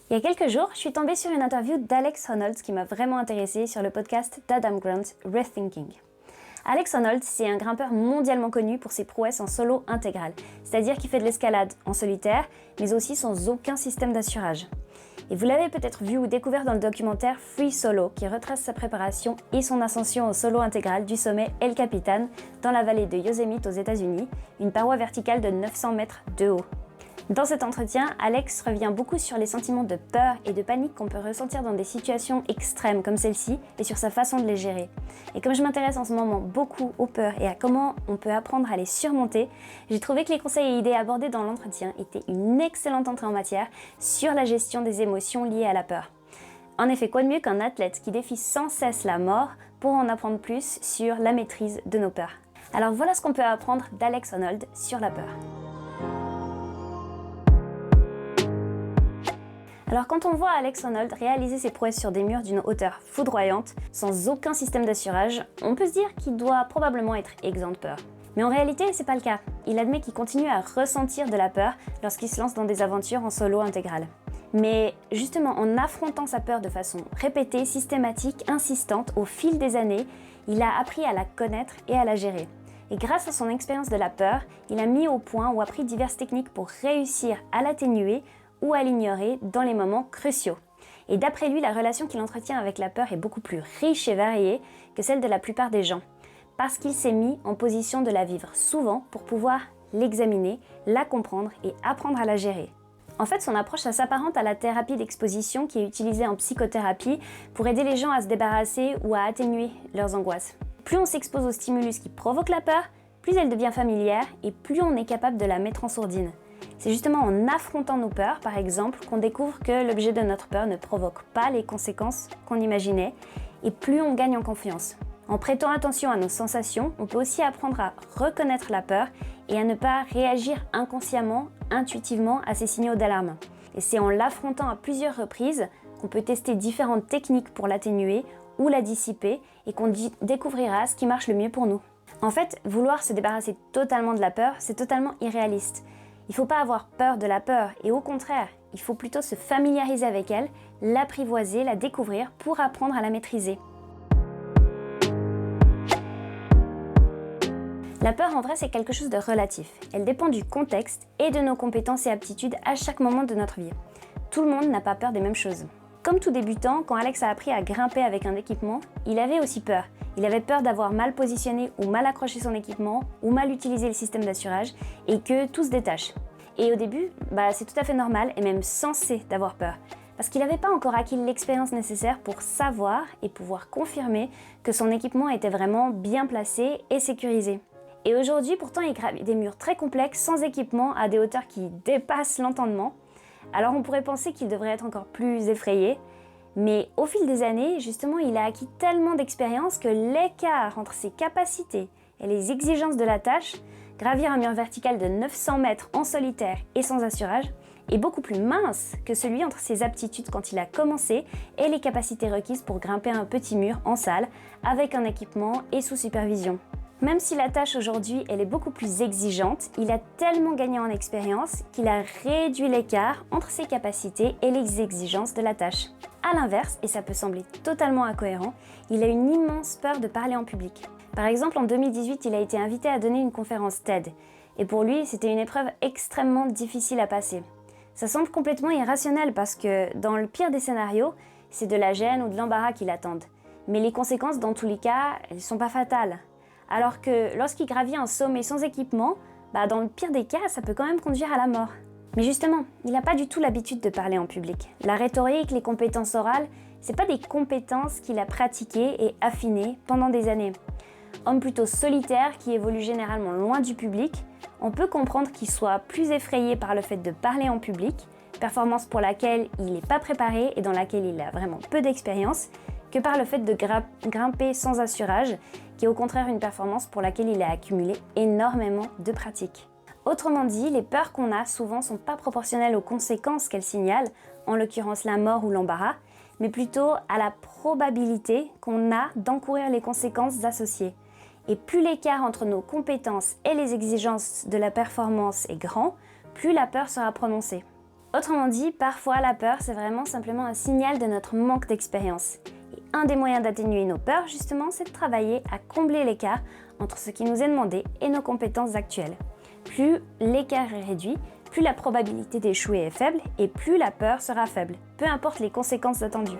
Il y a quelques jours, je suis tombée sur une interview d'Alex Honnold qui m'a vraiment intéressée sur le podcast d'Adam Grant, Rethinking. Alex Honnold, c'est un grimpeur mondialement connu pour ses prouesses en solo intégral, c'est-à-dire qu'il fait de l'escalade en solitaire, mais aussi sans aucun système d'assurage. Et vous l'avez peut-être vu ou découvert dans le documentaire Free Solo, qui retrace sa préparation et son ascension au solo intégral du sommet El Capitan, dans la vallée de Yosemite aux États-Unis, une paroi verticale de 900 mètres de haut. Dans cet entretien, Alex revient beaucoup sur les sentiments de peur et de panique qu'on peut ressentir dans des situations extrêmes comme celle-ci et sur sa façon de les gérer. Et comme je m'intéresse en ce moment beaucoup aux peurs et à comment on peut apprendre à les surmonter, j'ai trouvé que les conseils et idées abordés dans l'entretien étaient une excellente entrée en matière sur la gestion des émotions liées à la peur. En effet, quoi de mieux qu'un athlète qui défie sans cesse la mort pour en apprendre plus sur la maîtrise de nos peurs. Alors voilà ce qu'on peut apprendre d'Alex Honnold sur la peur. Alors quand on voit Alex Honnold réaliser ses prouesses sur des murs d'une hauteur foudroyante, sans aucun système d'assurage, on peut se dire qu'il doit probablement être exempt de peur. Mais en réalité, c'est pas le cas. Il admet qu'il continue à ressentir de la peur lorsqu'il se lance dans des aventures en solo intégral. Mais justement, en affrontant sa peur de façon répétée, systématique, insistante, au fil des années, il a appris à la connaître et à la gérer. Et grâce à son expérience de la peur, il a mis au point ou appris diverses techniques pour réussir à l'atténuer ou à l'ignorer dans les moments cruciaux. Et d'après lui, la relation qu'il entretient avec la peur est beaucoup plus riche et variée que celle de la plupart des gens, parce qu'il s'est mis en position de la vivre souvent pour pouvoir l'examiner, la comprendre et apprendre à la gérer. En fait, son approche s'apparente à la thérapie d'exposition qui est utilisée en psychothérapie pour aider les gens à se débarrasser ou à atténuer leurs angoisses. Plus on s'expose au stimulus qui provoque la peur, plus elle devient familière et plus on est capable de la mettre en sourdine. C'est justement en affrontant nos peurs, par exemple, qu'on découvre que l'objet de notre peur ne provoque pas les conséquences qu'on imaginait, et plus on gagne en confiance. En prêtant attention à nos sensations, on peut aussi apprendre à reconnaître la peur et à ne pas réagir inconsciemment, intuitivement à ces signaux d'alarme. Et c'est en l'affrontant à plusieurs reprises qu'on peut tester différentes techniques pour l'atténuer ou la dissiper et qu'on découvrira ce qui marche le mieux pour nous. En fait, vouloir se débarrasser totalement de la peur, c'est totalement irréaliste. Il ne faut pas avoir peur de la peur et au contraire, il faut plutôt se familiariser avec elle, l'apprivoiser, la découvrir pour apprendre à la maîtriser. La peur en vrai c'est quelque chose de relatif. Elle dépend du contexte et de nos compétences et aptitudes à chaque moment de notre vie. Tout le monde n'a pas peur des mêmes choses. Comme tout débutant, quand Alex a appris à grimper avec un équipement, il avait aussi peur. Il avait peur d'avoir mal positionné ou mal accroché son équipement ou mal utilisé le système d'assurage et que tout se détache. Et au début, c'est tout à fait normal et même censé d'avoir peur. Parce qu'il n'avait pas encore acquis l'expérience nécessaire pour savoir et pouvoir confirmer que son équipement était vraiment bien placé et sécurisé. Et aujourd'hui, pourtant, il gravit des murs très complexes sans équipement à des hauteurs qui dépassent l'entendement. Alors on pourrait penser qu'il devrait être encore plus effrayé, mais au fil des années, justement, il a acquis tellement d'expérience que l'écart entre ses capacités et les exigences de la tâche, gravir un mur vertical de 900 mètres en solitaire et sans assurage, est beaucoup plus mince que celui entre ses aptitudes quand il a commencé et les capacités requises pour grimper un petit mur en salle avec un équipement et sous supervision. Même si la tâche aujourd'hui elle est beaucoup plus exigeante, il a tellement gagné en expérience qu'il a réduit l'écart entre ses capacités et les exigences de la tâche. A l'inverse, et ça peut sembler totalement incohérent, il a une immense peur de parler en public. Par exemple, en 2018, il a été invité à donner une conférence TED. Et pour lui, c'était une épreuve extrêmement difficile à passer. Ça semble complètement irrationnel parce que, dans le pire des scénarios, c'est de la gêne ou de l'embarras qui l'attendent. Mais les conséquences, dans tous les cas, elles ne sont pas fatales. Alors que lorsqu'il gravit un sommet sans équipement, dans le pire des cas, ça peut quand même conduire à la mort. Mais justement, il n'a pas du tout l'habitude de parler en public. La rhétorique, les compétences orales, c'est pas des compétences qu'il a pratiquées et affinées pendant des années. Homme plutôt solitaire qui évolue généralement loin du public, on peut comprendre qu'il soit plus effrayé par le fait de parler en public, performance pour laquelle il n'est pas préparé et dans laquelle il a vraiment peu d'expérience, que par le fait de grimper sans assurage, qui est au contraire une performance pour laquelle il a accumulé énormément de pratique. Autrement dit, les peurs qu'on a souvent sont pas proportionnelles aux conséquences qu'elles signalent, en l'occurrence la mort ou l'embarras, mais plutôt à la probabilité qu'on a d'encourir les conséquences associées. Et plus l'écart entre nos compétences et les exigences de la performance est grand, plus la peur sera prononcée. Autrement dit, parfois la peur, c'est vraiment simplement un signal de notre manque d'expérience. Et un des moyens d'atténuer nos peurs, justement, c'est de travailler à combler l'écart entre ce qui nous est demandé et nos compétences actuelles. Plus l'écart est réduit, plus la probabilité d'échouer est faible et plus la peur sera faible, peu importe les conséquences attendues.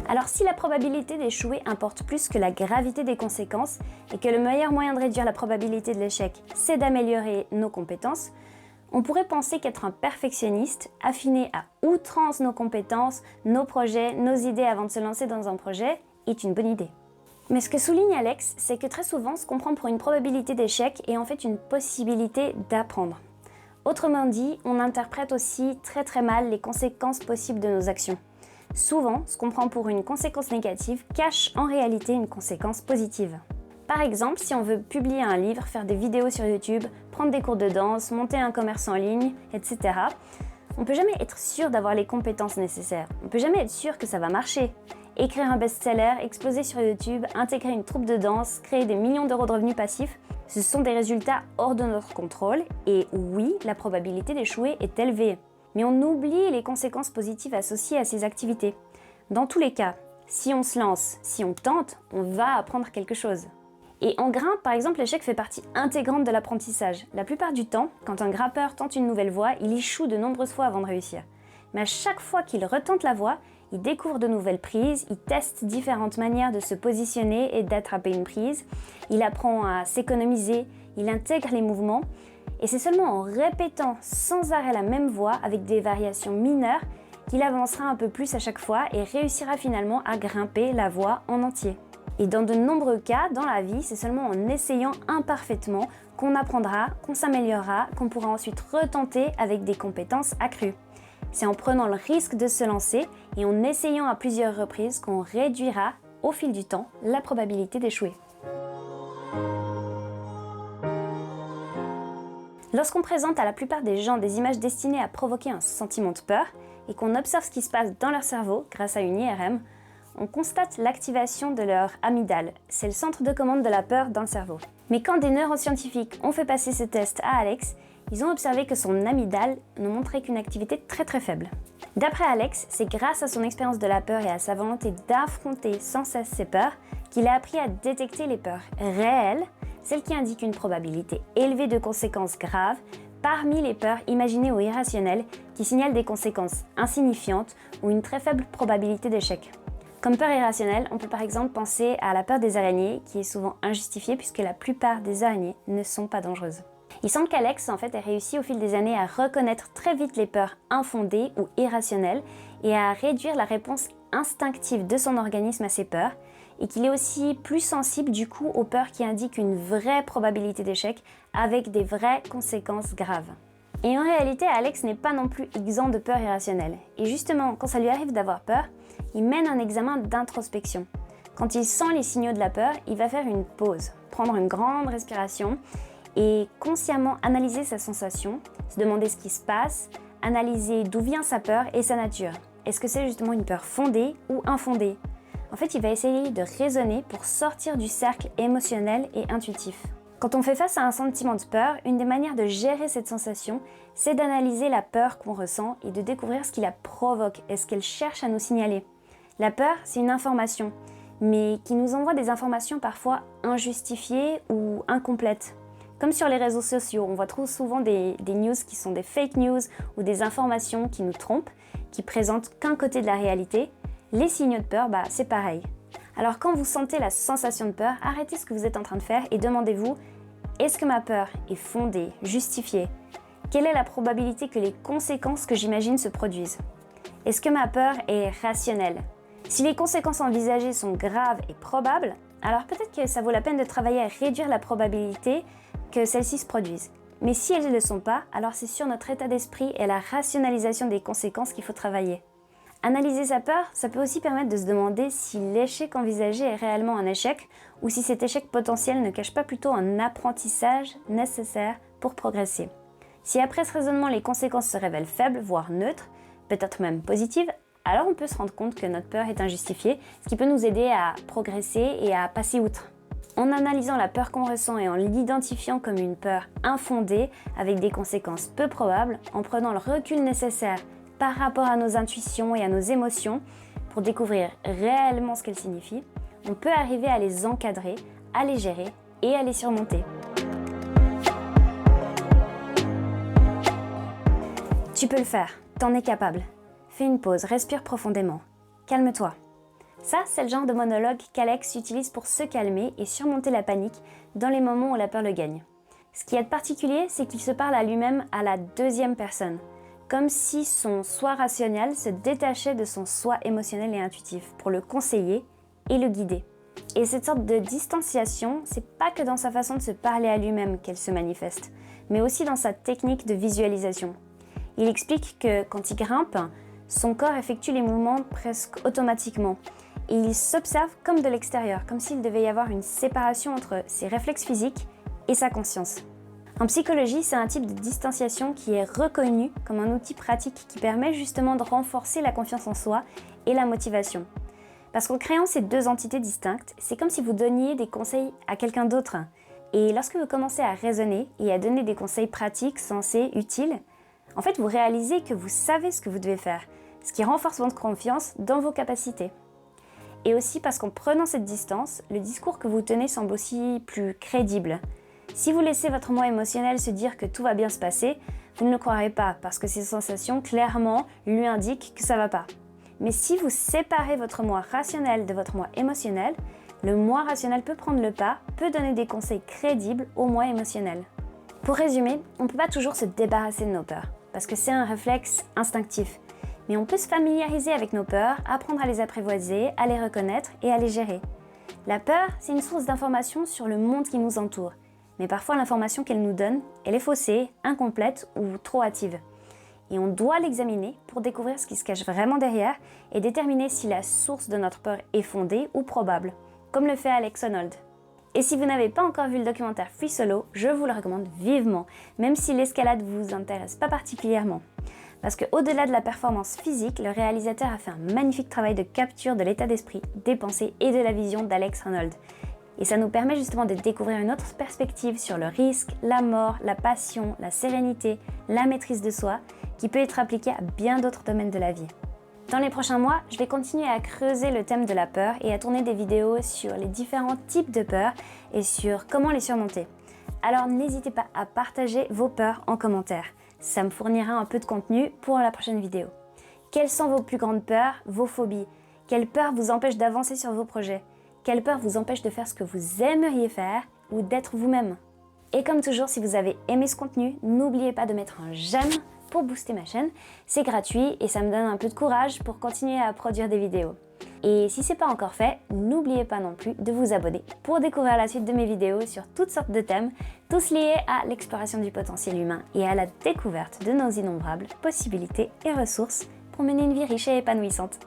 Alors si la probabilité d'échouer importe plus que la gravité des conséquences et que le meilleur moyen de réduire la probabilité de l'échec, c'est d'améliorer nos compétences, on pourrait penser qu'être un perfectionniste, affiner à outrance nos compétences, nos projets, nos idées avant de se lancer dans un projet, est une bonne idée. Mais ce que souligne Alex, c'est que très souvent, ce qu'on prend pour une probabilité d'échec est en fait une possibilité d'apprendre. Autrement dit, on interprète aussi très mal les conséquences possibles de nos actions. Souvent, ce qu'on prend pour une conséquence négative cache en réalité une conséquence positive. Par exemple, si on veut publier un livre, faire des vidéos sur YouTube, prendre des cours de danse, monter un commerce en ligne, etc., on ne peut jamais être sûr d'avoir les compétences nécessaires. On ne peut jamais être sûr que ça va marcher. Écrire un best-seller, exploser sur YouTube, intégrer une troupe de danse, créer des millions d'euros de revenus passifs, ce sont des résultats hors de notre contrôle et oui, la probabilité d'échouer est élevée. Mais on oublie les conséquences positives associées à ces activités. Dans tous les cas, si on se lance, si on tente, on va apprendre quelque chose. Et en grimpe, par exemple, l'échec fait partie intégrante de l'apprentissage. La plupart du temps, quand un grimpeur tente une nouvelle voie, il échoue de nombreuses fois avant de réussir. Mais à chaque fois qu'il retente la voie, il découvre de nouvelles prises, il teste différentes manières de se positionner et d'attraper une prise, il apprend à s'économiser, il intègre les mouvements. Et c'est seulement en répétant sans arrêt la même voie avec des variations mineures qu'il avancera un peu plus à chaque fois et réussira finalement à grimper la voie en entier. Et dans de nombreux cas, dans la vie, c'est seulement en essayant imparfaitement qu'on apprendra, qu'on s'améliorera, qu'on pourra ensuite retenter avec des compétences accrues. C'est en prenant le risque de se lancer et en essayant à plusieurs reprises qu'on réduira, au fil du temps, la probabilité d'échouer. Lorsqu'on présente à la plupart des gens des images destinées à provoquer un sentiment de peur et qu'on observe ce qui se passe dans leur cerveau grâce à une IRM, on constate l'activation de leur amygdale. C'est le centre de commande de la peur dans le cerveau. Mais quand des neuroscientifiques ont fait passer ce test à Alex, ils ont observé que son amygdale ne montrait qu'une activité très faible. D'après Alex, c'est grâce à son expérience de la peur et à sa volonté d'affronter sans cesse ses peurs qu'il a appris à détecter les peurs réelles, celles qui indiquent une probabilité élevée de conséquences graves, parmi les peurs imaginées ou irrationnelles qui signalent des conséquences insignifiantes ou une très faible probabilité d'échec. Comme peur irrationnelle, on peut par exemple penser à la peur des araignées, qui est souvent injustifiée puisque la plupart des araignées ne sont pas dangereuses. Il semble qu'Alex en fait ait réussi au fil des années à reconnaître très vite les peurs infondées ou irrationnelles et à réduire la réponse instinctive de son organisme à ces peurs, et qu'il est aussi plus sensible du coup aux peurs qui indiquent une vraie probabilité d'échec avec des vraies conséquences graves. Et en réalité, Alex n'est pas non plus exempt de peur irrationnelle. Et justement, quand ça lui arrive d'avoir peur, il mène un examen d'introspection. Quand il sent les signaux de la peur, il va faire une pause, prendre une grande respiration et consciemment analyser sa sensation, se demander ce qui se passe, analyser d'où vient sa peur et sa nature. Est-ce que c'est justement une peur fondée ou infondée ? En fait, il va essayer de raisonner pour sortir du cercle émotionnel et intuitif. Quand on fait face à un sentiment de peur, une des manières de gérer cette sensation, c'est d'analyser la peur qu'on ressent et de découvrir ce qui la provoque et ce qu'elle cherche à nous signaler. La peur, c'est une information, mais qui nous envoie des informations parfois injustifiées ou incomplètes. Comme sur les réseaux sociaux, on voit trop souvent des news qui sont des fake news ou des informations qui nous trompent, qui présentent qu'un côté de la réalité. Les signaux de peur, c'est pareil. Alors quand vous sentez la sensation de peur, arrêtez ce que vous êtes en train de faire et demandez-vous, est-ce que ma peur est fondée, justifiée ? Quelle est la probabilité que les conséquences que j'imagine se produisent ? Est-ce que ma peur est rationnelle ? Si les conséquences envisagées sont graves et probables, alors peut-être que ça vaut la peine de travailler à réduire la probabilité que celles-ci se produisent. Mais si elles ne le sont pas, alors c'est sur notre état d'esprit et la rationalisation des conséquences qu'il faut travailler. Analyser sa peur, ça peut aussi permettre de se demander si l'échec envisagé est réellement un échec ou si cet échec potentiel ne cache pas plutôt un apprentissage nécessaire pour progresser. Si après ce raisonnement les conséquences se révèlent faibles, voire neutres, peut-être même positives, alors on peut se rendre compte que notre peur est injustifiée, ce qui peut nous aider à progresser et à passer outre. En analysant la peur qu'on ressent et en l'identifiant comme une peur infondée, avec des conséquences peu probables, en prenant le recul nécessaire par rapport à nos intuitions et à nos émotions pour découvrir réellement ce qu'elles signifient, on peut arriver à les encadrer, à les gérer et à les surmonter. Tu peux le faire, t'en es capable. Fais une pause, respire profondément. Calme-toi. Ça, c'est le genre de monologue qu'Alex utilise pour se calmer et surmonter la panique dans les moments où la peur le gagne. Ce qui est particulier, c'est qu'il se parle à lui-même à la deuxième personne, comme si son soi rationnel se détachait de son soi émotionnel et intuitif pour le conseiller et le guider. Et cette sorte de distanciation, c'est pas que dans sa façon de se parler à lui-même qu'elle se manifeste, mais aussi dans sa technique de visualisation. Il explique que quand il grimpe, son corps effectue les mouvements presque automatiquement et il s'observe comme de l'extérieur, comme s'il devait y avoir une séparation entre ses réflexes physiques et sa conscience. En psychologie, c'est un type de distanciation qui est reconnu comme un outil pratique qui permet justement de renforcer la confiance en soi et la motivation. Parce qu'en créant ces deux entités distinctes, c'est comme si vous donniez des conseils à quelqu'un d'autre. Et lorsque vous commencez à raisonner et à donner des conseils pratiques, sensés, utiles, en fait, vous réalisez que vous savez ce que vous devez faire, ce qui renforce votre confiance dans vos capacités. Et aussi parce qu'en prenant cette distance, le discours que vous tenez semble aussi plus crédible. Si vous laissez votre moi émotionnel se dire que tout va bien se passer, vous ne le croirez pas parce que ces sensations clairement lui indiquent que ça va pas. Mais si vous séparez votre moi rationnel de votre moi émotionnel, le moi rationnel peut prendre le pas, peut donner des conseils crédibles au moi émotionnel. Pour résumer, on ne peut pas toujours se débarrasser de nos peurs, parce que c'est un réflexe instinctif. Mais on peut se familiariser avec nos peurs, apprendre à les apprivoiser, à les reconnaître et à les gérer. La peur, c'est une source d'information sur le monde qui nous entoure. Mais parfois, l'information qu'elle nous donne, elle est faussée, incomplète ou trop hâtive. Et on doit l'examiner pour découvrir ce qui se cache vraiment derrière et déterminer si la source de notre peur est fondée ou probable, comme le fait Alex Honnold. Et si vous n'avez pas encore vu le documentaire Free Solo, je vous le recommande vivement, même si l'escalade ne vous intéresse pas particulièrement. Parce qu'au-delà de la performance physique, le réalisateur a fait un magnifique travail de capture de l'état d'esprit, des pensées et de la vision d'Alex Honnold. Et ça nous permet justement de découvrir une autre perspective sur le risque, la mort, la passion, la sérénité, la maîtrise de soi, qui peut être appliquée à bien d'autres domaines de la vie. Dans les prochains mois, je vais continuer à creuser le thème de la peur et à tourner des vidéos sur les différents types de peurs et sur comment les surmonter. Alors n'hésitez pas à partager vos peurs en commentaire. Ça me fournira un peu de contenu pour la prochaine vidéo. Quelles sont vos plus grandes peurs, vos phobies? Quelles peurs vous empêchent d'avancer sur vos projets? Quelles peurs vous empêchent de faire ce que vous aimeriez faire ou d'être vous-même? Et comme toujours, si vous avez aimé ce contenu, n'oubliez pas de mettre un j'aime pour booster ma chaîne. C'est gratuit et ça me donne un peu de courage pour continuer à produire des vidéos. Et si ce n'est pas encore fait, n'oubliez pas non plus de vous abonner pour découvrir la suite de mes vidéos sur toutes sortes de thèmes, tous liés à l'exploration du potentiel humain et à la découverte de nos innombrables possibilités et ressources pour mener une vie riche et épanouissante.